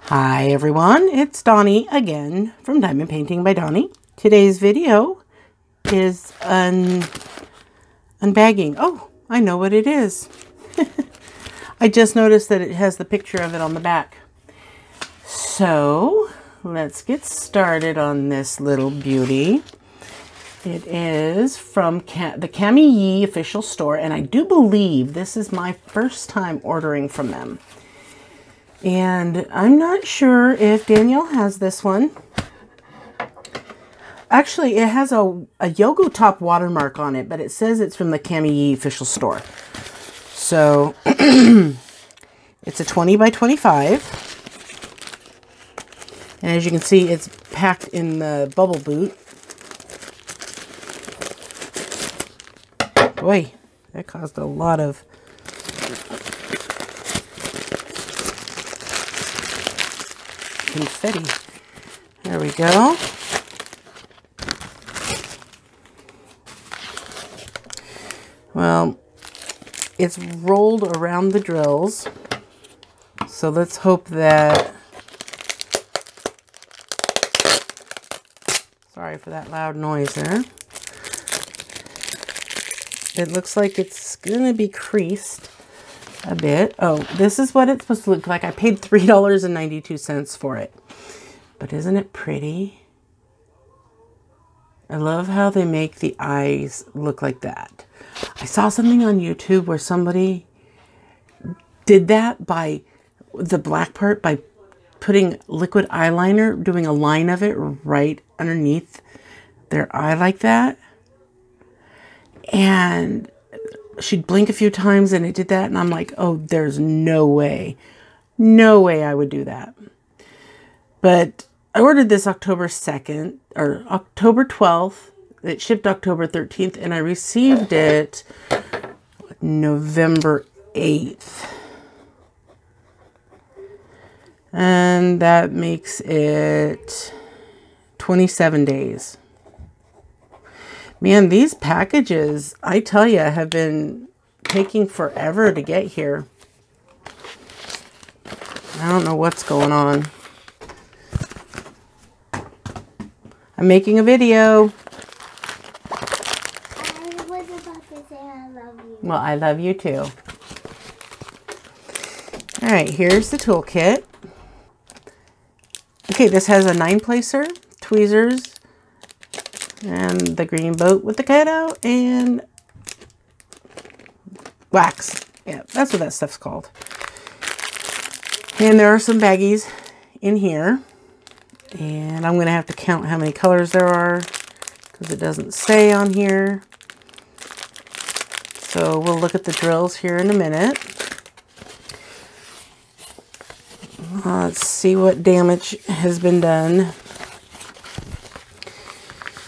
Hi everyone, it's Donnie again from Diamond Painting by Donnie. Today's video is unbagging. Oh, I know what it is. I just noticed that it has the picture of it on the back. So let's get started on this little beauty. It is from the Cami Yee official store, and I do believe this is my first time ordering from them. And I'm not sure if Danielle has this one. Actually, it has a Yogo Top watermark on it, but it says it's from the Cami Yee official store. So it's a 20 by 25. And as you can see, it's packed in the bubble boot. Boy, that caused a lot of confetti. There we go. Well, it's rolled around the drills. So let's hope that... Sorry for that loud noise there. It looks like it's going to be creased a bit. Oh, this is what it's supposed to look like. I paid $3.92 for it. But isn't it pretty? I love how they make the eyes look like that. I saw something on YouTube where somebody did that by the black part by putting liquid eyeliner, doing a line of it right underneath their eye like that. And she'd blink a few times and it did that. And I'm like, oh, there's no way. No way I would do that. But I ordered this October 2nd or October 12th. It shipped October 13th and I received it November 8th. And that makes it 27 days. Man, these packages, I tell you, have been taking forever to get here. I don't know what's going on. I'm making a video. I was about to say I love you. Well, I love you too. All right, here's the toolkit. Okay, this has a 9-placer, tweezers, and the green boat with the cutout, and wax. Yeah, that's what that stuff's called. And there are some baggies in here. And I'm going to have to count how many colors there are because it doesn't say on here. So we'll look at the drills here in a minute. Let's see what damage has been done.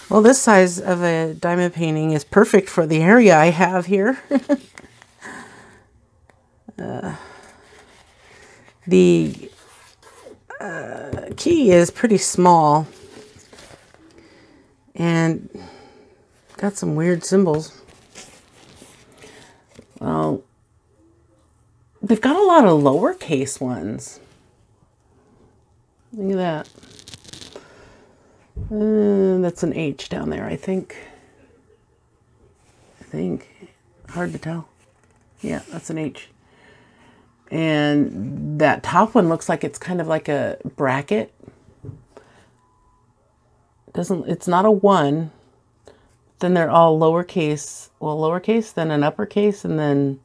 Well, this size of a diamond painting is perfect for the area I have here. The key is pretty small and got some weird symbols. Well, they've got a lot of lowercase ones. Look at that. That's an H down there, I think. Hard to tell. Yeah, that's an H. And that top one looks like it's kind of like a bracket. It's not a 1. Then they're all lowercase. Well, lowercase, then an uppercase, and then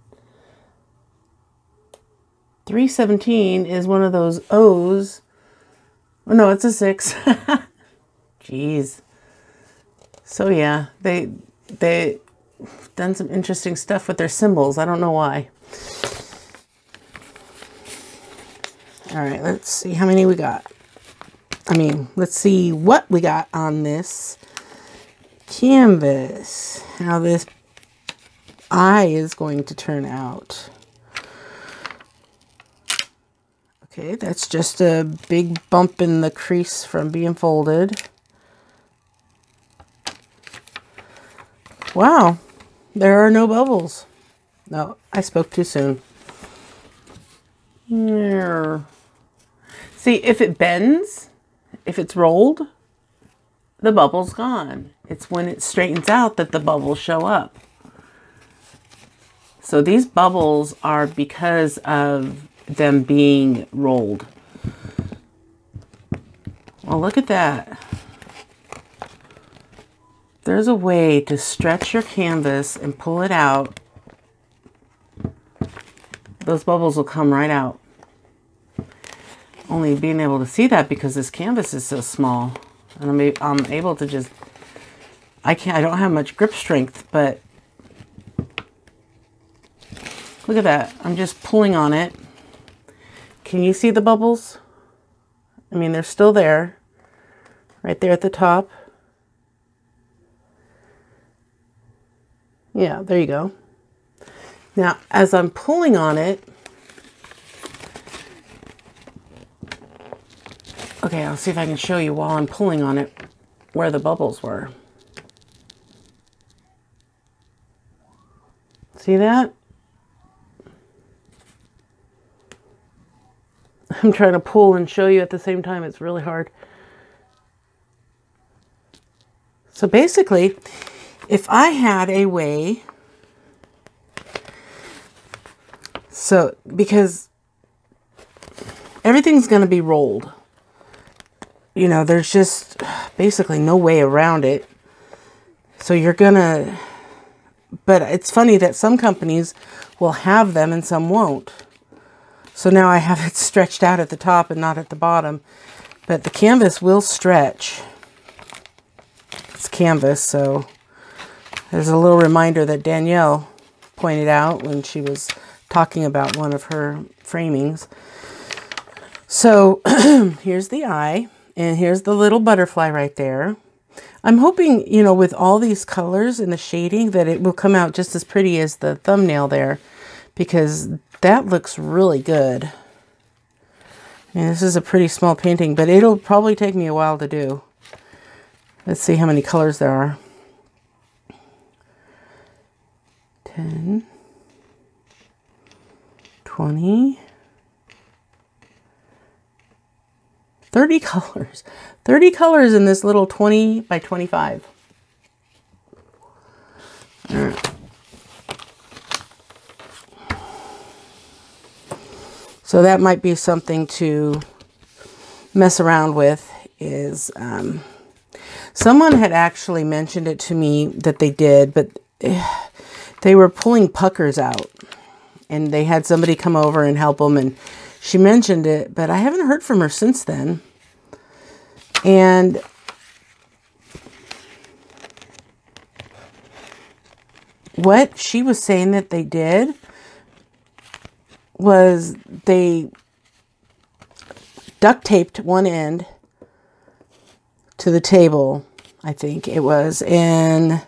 317 is one of those O's. Oh no, it's a 6. Jeez. So yeah, they've done some interesting stuff with their symbols. I don't know why. All right, let's see how many we got. Let's see what we got on this canvas. How this eye is going to turn out. Okay, that's just a big bump in the crease from being folded. Wow, there are no bubbles. No, I spoke too soon. See, if it bends, if it's rolled, the bubble's gone. It's when it straightens out that the bubbles show up. So these bubbles are because of them being rolled. Well, look at that. There's a way to stretch your canvas and pull it out. Those bubbles will come right out. Only being able to see that because this canvas is so small. And I'm able to just, I don't have much grip strength, but look at that. I'm just pulling on it. Can you see the bubbles? I mean, they're still there, right there at the top. Yeah, there you go. Now, as I'm pulling on it, okay, I'll see if I can show you while I'm pulling on it where the bubbles were. See that? I'm trying to pull and show you at the same time. It's really hard. So basically, if I had a way, so because everything's going to be rolled, you know, there's just basically no way around it. So you're going to, but it's funny that some companies will have them and some won't. So now I have it stretched out at the top and not at the bottom, but the canvas will stretch. It's canvas, so there's a little reminder that Danielle pointed out when she was talking about one of her framings. So here's the eye, and here's the little butterfly right there. I'm hoping, you know, with all these colors and the shading that it will come out just as pretty as the thumbnail there, because that looks really good. And this is a pretty small painting, but it'll probably take me a while to do. Let's see how many colors there are. 10, 20, 30 colors. 30 colors in this little 20 by 25. All right. So that might be something to mess around with. Is someone had actually mentioned it to me that they did, but they were pulling puckers out, and they had somebody come over and help them, and she mentioned it, but I haven't heard from her since then. And what she was saying that they did was they duct taped one end to the table, I think it was, and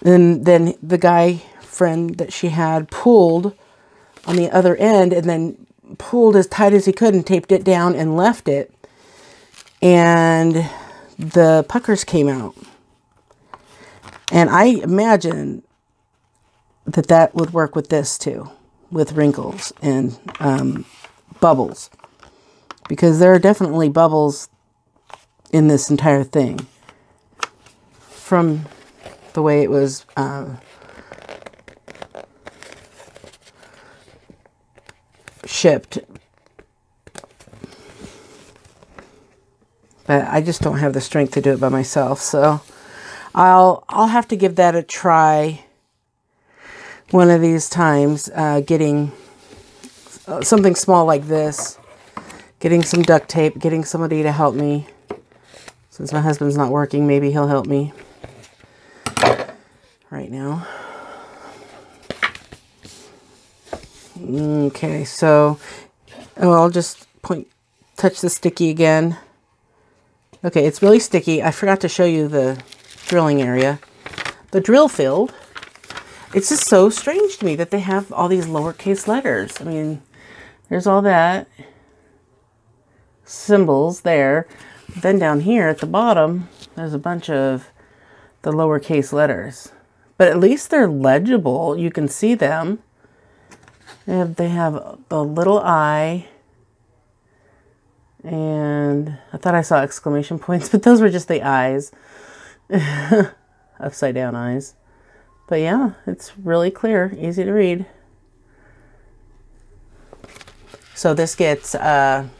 then the guy friend that she had pulled on the other end and then pulled as tight as he could and taped it down and left it, and the puckers came out. And I imagine that that would work with this too, with wrinkles and bubbles, because there are definitely bubbles in this entire thing from the way it was shipped. But I just don't have the strength to do it by myself, so I'll have to give that a try one of these times, getting something small like this, getting some duct tape, getting somebody to help me. Since my husband's not working, maybe he'll help me right now. Okay, so I'll just touch the sticky again. Okay, it's really sticky. I forgot to show you the drilling area. The drill field. It's just so strange to me that they have all these lowercase letters. I mean, there's all that symbols there. Then down here at the bottom, there's a bunch of the lowercase letters. But at least they're legible. You can see them. They have the little I And I thought I saw exclamation points, but those were just the eyes. Upside down eyes. But yeah, it's really clear, easy to read. So this gets 1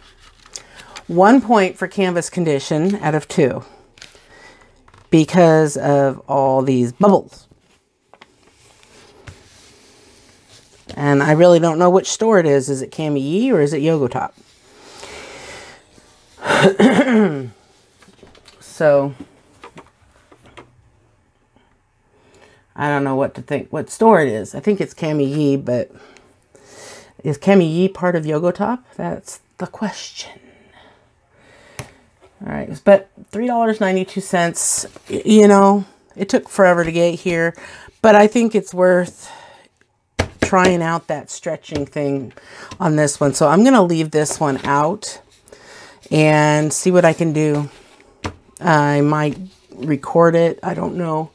point for canvas condition out of 2 because of all these bubbles. And I really don't know which store it is. Is it Cami Yee or is it Yogotop? So I don't know what to think, what store it is. I think it's Cami Yee, but is Cami Yee part of Yogotop? That's the question. All right, but $3.92, you know, it took forever to get here, but I think it's worth trying out that stretching thing on this one. So I'm going to leave this one out and see what I can do. I might record it. I don't know.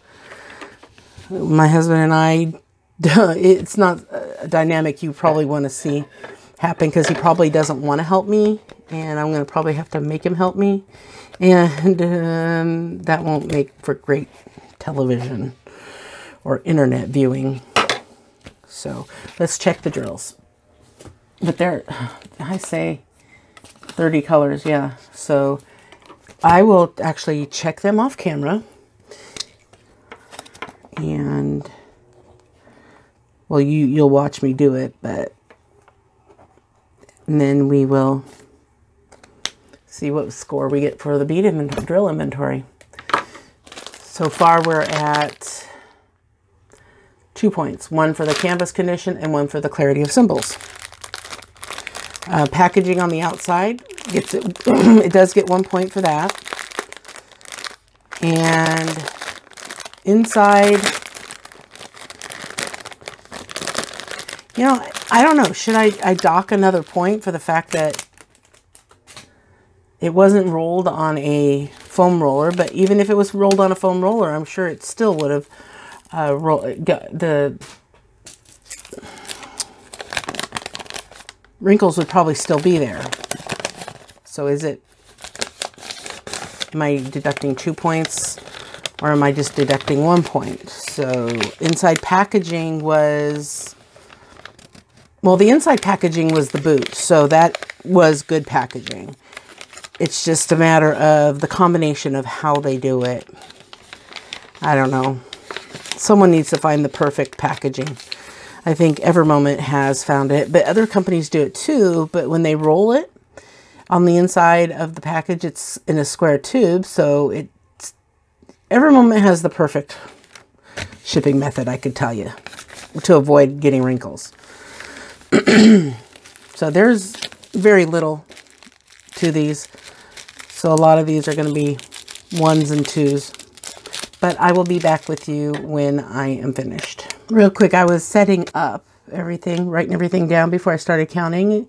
My husband and I, it's not a dynamic you probably want to see happen because he probably doesn't want to help me, and I'm going to probably have to make him help me, and that won't make for great television or internet viewing. So let's check the drills. But there, I say 30 colors, yeah. So I will actually check them off camera. And, well, you'll watch me do it, but, and then we will see what score we get for the bead drill inventory. So far we're at 2 points, 1 for the canvas condition and 1 for the clarity of symbols. Packaging on the outside gets it, it does get 1 point for that. And inside, you know, I don't know. Should I dock another point for the fact that it wasn't rolled on a foam roller? But even if it was rolled on a foam roller, I'm sure it still would have the wrinkles would probably still be there. So is it, am I deducting 2 points? Or am I just deducting 1 point? So inside packaging was, well, the inside packaging was the boot. So that was good packaging. It's just a matter of the combination of how they do it. I don't know. Someone needs to find the perfect packaging. I think Evermoment has found it, but other companies do it too. But when they roll it on the inside of the package, it's in a square tube. So it, Evermoment has the perfect shipping method, I could tell you, to avoid getting wrinkles. So there's very little to these. So a lot of these are going to be 1s and 2s. But I will be back with you when I am finished. Real quick, I was setting up everything, writing everything down before I started counting.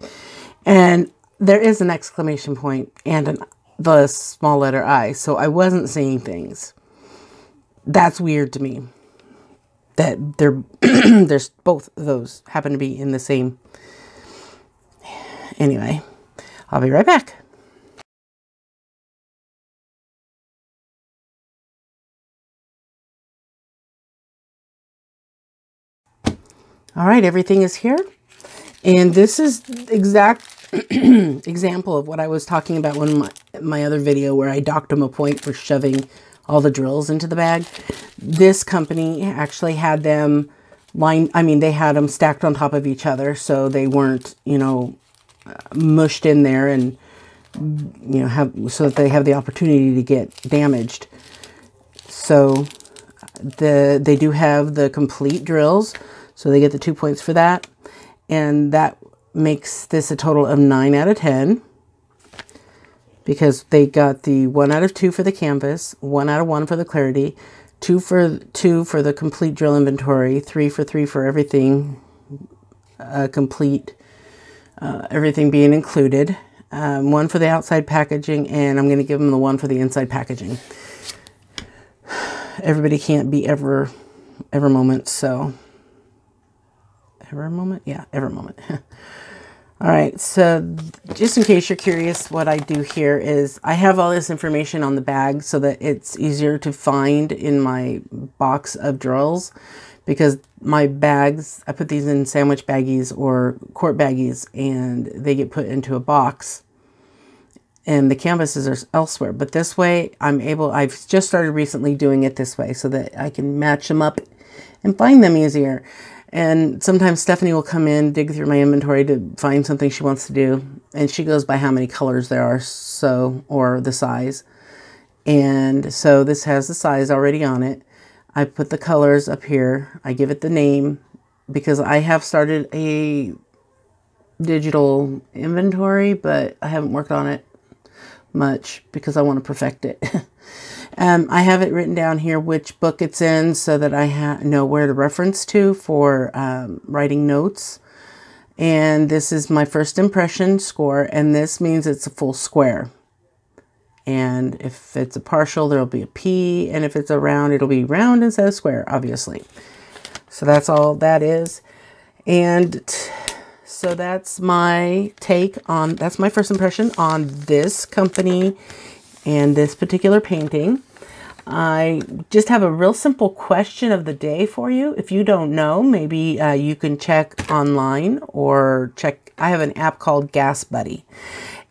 And there is an exclamation point and the small letter I. So I wasn't seeing things. That's weird to me that there's both of those happen to be in the same. Anyway, I'll be right back. All right, everything is here. And this is the exact example of what I was talking about in my other video where I docked them a point for shoving all the drills into the bag. This company actually had them lined, I mean, they had them stacked on top of each other so they weren't, you know, mushed in there and, you know, so that they have the opportunity to get damaged. So they do have the complete drills, so they get the 2 points for that. And that makes this a total of 9 out of 10. Because they got the 1 out of 2 for the canvas, 1 out of 1 for the clarity, 2 for the complete drill inventory, 3 for 3 for everything complete, everything being included, 1 for the outside packaging, and I'm going to give them the 1 for the inside packaging. Everybody can't be Evermoment, so Evermoment, yeah, Evermoment. All right, so just in case you're curious, what I do here is I have all this information on the bag so that it's easier to find in my box of drills, because my bags, I put these in sandwich baggies or quart baggies, and they get put into a box and the canvases are elsewhere. But this way I've just started recently doing it this way so that I can match them up and find them easier. And sometimes Stephanie will come in, dig through my inventory to find something she wants to do. And she goes by how many colors there are, or the size. And so this has the size already on it. I put the colors up here. I give it the name because I have started a digital inventory, but I haven't worked on it much because I want to perfect it. I have it written down here which book it's in so that I know where to reference to for writing notes. And this is my first impression score, and this means it's a full square. And if it's a partial, there'll be a P, and if it's a round, it'll be round instead of square, obviously. So that's all that is. And so that's my that's my first impression on this company and this particular painting. I just have a real simple question of the day for you. If you don't know, maybe you can check online or check. I have an app called Gas Buddy.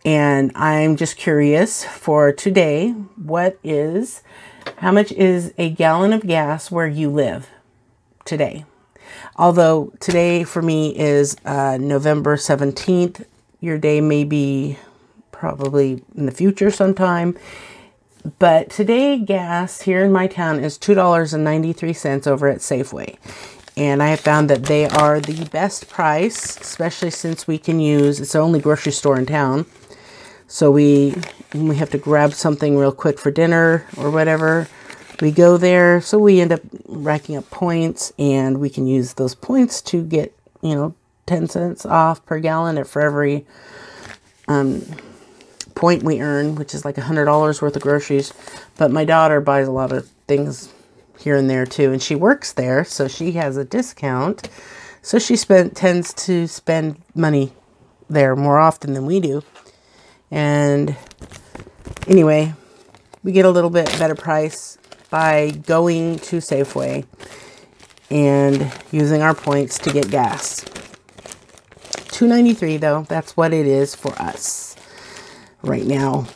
And I'm just curious for today, how much is a gallon of gas where you live today? Although today for me is November 17th. Your day may be probably in the future sometime. But today gas here in my town is $2.93 over at Safeway. And I have found that they are the best price, especially since we can use, it's the only grocery store in town. So we have to grab something real quick for dinner or whatever. We go there, so we end up racking up points, and we can use those points to get, 10 cents off per gallon for every point we earn, which is like $100 worth of groceries. But my daughter buys a lot of things here and there too, and she works there, so she has a discount. So she tends to spend money there more often than we do. And anyway, we get a little bit better price by going to Safeway and using our points to get gas. $2.93 though, that's what it is for us right now.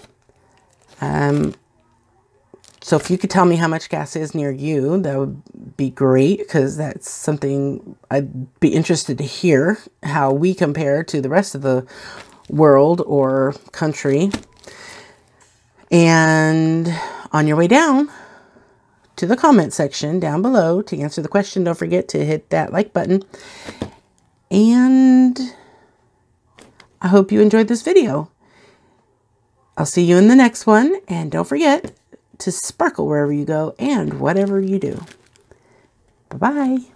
So if you could tell me how much gas is near you, that would be great, because that's something I'd be interested to hear, how we compare to the rest of the world or country. And on your way down to the comment section down below to answer the question, don't forget to hit that like button. And I hope you enjoyed this video. I'll see you in the next one, and don't forget to sparkle wherever you go and whatever you do. Bye-bye.